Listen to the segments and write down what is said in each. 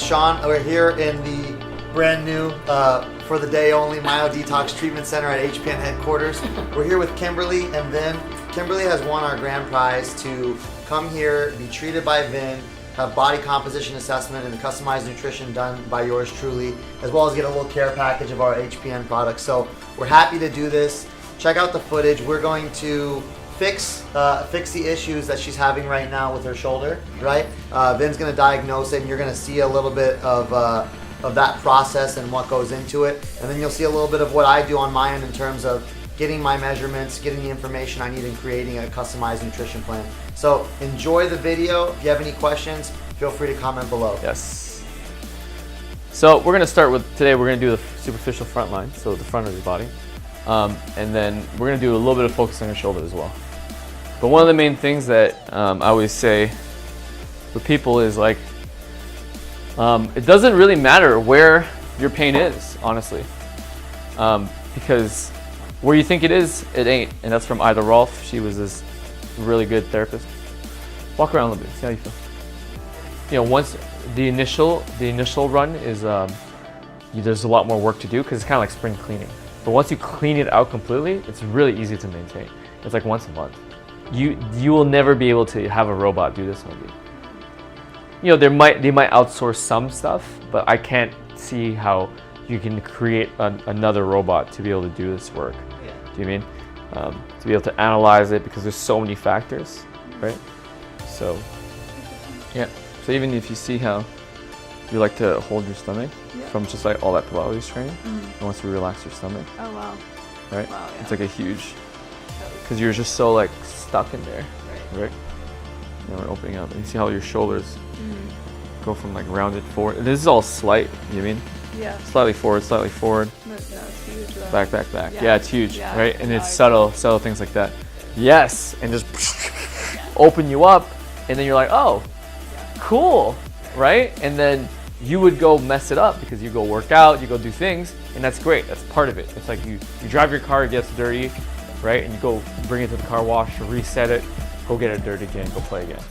Sean. We're here in the brand new, for the day only, Myodetox Treatment Center at HPN headquarters. We're here with Kimberly and Vin. Kimberly has won our Grandprize to come here, be treated by Vin, have body composition assessment and customized nutrition done by yours truly, as well as get a little care package of our HPN products. So we're happy to do this. Check out the footage. We're going to fix the issues that she's having right now with her shoulder, right? Vin's gonna diagnose it, and you're gonna see a little bit of that process and what goes into it. And then you'll see a little bit of what I do on my end in terms of getting my measurements, getting the information I need in creating a customized nutrition plan. So enjoy the video. If you have any questions, feel free to comment below. Yes. So we're gonna start with, today we're gonna do the superficial front line, so the front of your body. And then we're gonna do a little bit of focus on your shoulder as well. But one of the main things that I always say with people is like, it doesn't really matter where your pain is, honestly. Because where you think it is, it ain't. And that's from Ida Rolf. She was this really good therapist. Walk around a little bit, see how you feel. You know, once the initial run is, there's a lot more work to do because it's kind of like spring cleaning. But once you clean it out completely, it's really easy to maintain. It's like once a month. You will never be able to have a robot do this on you. You know, they might outsource some stuff, but I can't see how you can create another robot to be able to do this work. Yeah. Do you mean? To be able to analyze it, because there's so many factors, right? So, yeah. So even if you see how you like to hold your stomach, yeah, from just like all that Pilates training, and once you relax your stomach. Oh wow. Right? Wow, yeah. It's like a huge, because you're just so like stuck in there, right? Now we're opening up, and you see how your shoulders go from like rounded forward. This is all slight, you mean? Yeah. Slightly forward, slightly forward. No, it's huge though. Back, back, back. Yeah, it's huge, yeah, right? And it's subtle things like that. Yes, and just open you up, and then you're like, oh, cool, right? And then you would go mess it up because you go work out, you go do things, and that's great. That's part of it. It's like you drive your car, it gets dirty, right? And you go bring it to the car wash, reset it, go get it dirty again, go play again,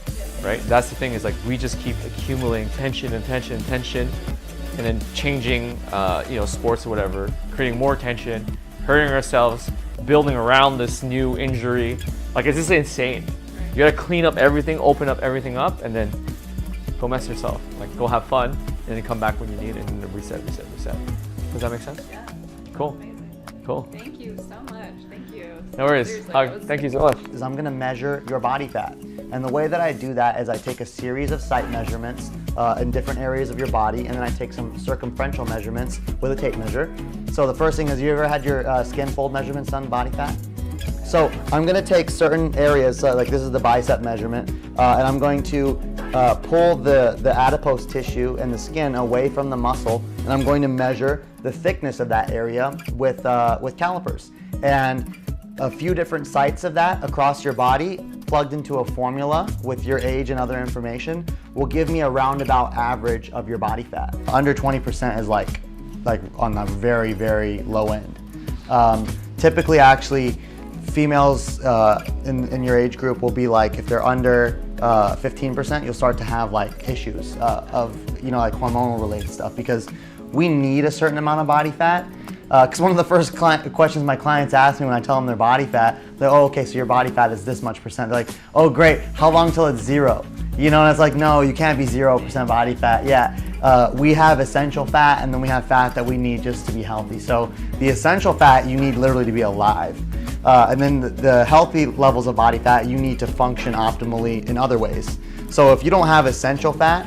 right? That's the thing, is like we just keep accumulating tension and tension and tension, and then changing, sports or whatever, creating more tension, hurting ourselves, building around this new injury. Like, it's just insane. You gotta clean up everything, open up everything up, and then go mess yourself. Like, go have fun, and then come back when you need it, and then reset. Does that make sense? Yeah. Cool. Amazing. Cool. Thank you so much. Thank you. No worries. Seriously, Thank you so much. Is I'm gonna measure your body fat. And the way that I do that is I take a series of site measurements in different areas of your body, and then I take some circumferential measurements with a tape measure. So the first thing is, you ever had your skin fold measurements done, body fat? So I'm gonna take certain areas, like this is the bicep measurement, and I'm going to pull the adipose tissue and the skin away from the muscle, and I'm going to measure the thickness of that area with calipers. And a few different sites of that across your body, plugged into a formula with your age and other information, will give me a roundabout average of your body fat. Under 20% is like on the very, very low end. Typically, actually, females in your age group will be like, if they're under 15%, you'll start to have like issues of, like hormonal related stuff, because we need a certain amount of body fat. Because one of the first questions my clients ask me when I tell them their body fat, they're, oh, okay, so your body fat is this much percent. They're like, oh, great, how long till it's zero? And it's like, no, you can't be 0% body fat. Yeah, we have essential fat, and then we have fat that we need just to be healthy. So the essential fat you need literally to be alive. And then the healthy levels of body fat, you need to function optimally in other ways. So if you don't have essential fat,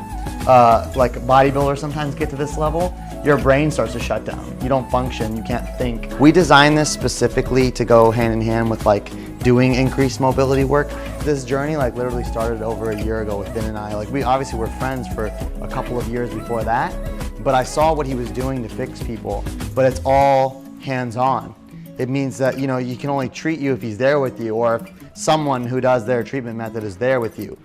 like bodybuilders sometimes get to this level, your brain starts to shut down. You don't function, you can't think. We designed this specifically to go hand in hand with like doing increased mobility work. This journey like literally started over a year ago with Vin and I. Like, we obviously were friends for a couple of years before that, but I saw what he was doing to fix people, but it's all hands-on. It means that, you can only treat you if he's there with you, or if someone who does their treatment method is there with you.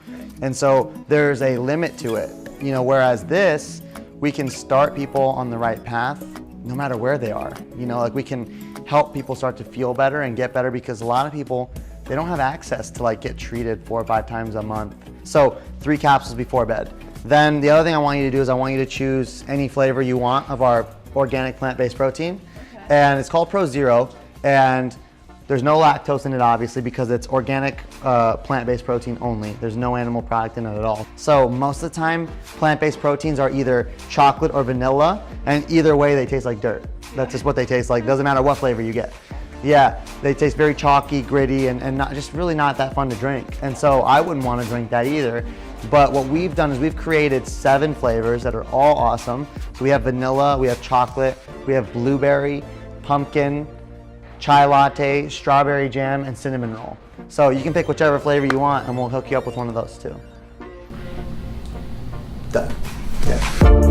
And so there's a limit to it, whereas this, we can start people on the right path no matter where they are. Like, we can help people start to feel better and get better, because a lot of people, they don't have access to like get treated 4 or 5 times a month. So 3 capsules before bed, Then the other thing I want you to do is I want you to choose any flavor you want of our organic plant-based protein. And it's called Pro Zero, and there's no lactose in it, obviously, because it's organic plant-based protein only. There's no animal product in it at all. So most of the time, plant-based proteins are either chocolate or vanilla, and either way they taste like dirt. That's just what they taste like. Doesn't matter what flavor you get. Yeah, they taste very chalky, gritty, and not, just really not that fun to drink. And so I wouldn't want to drink that either. But what we've done is we've created 7 flavors that are all awesome. So we have vanilla, we have chocolate, we have blueberry, pumpkin, chai latte, strawberry jam, and cinnamon roll. So you can pick whichever flavor you want, and we'll hook you up with one of those too. Done. Yeah.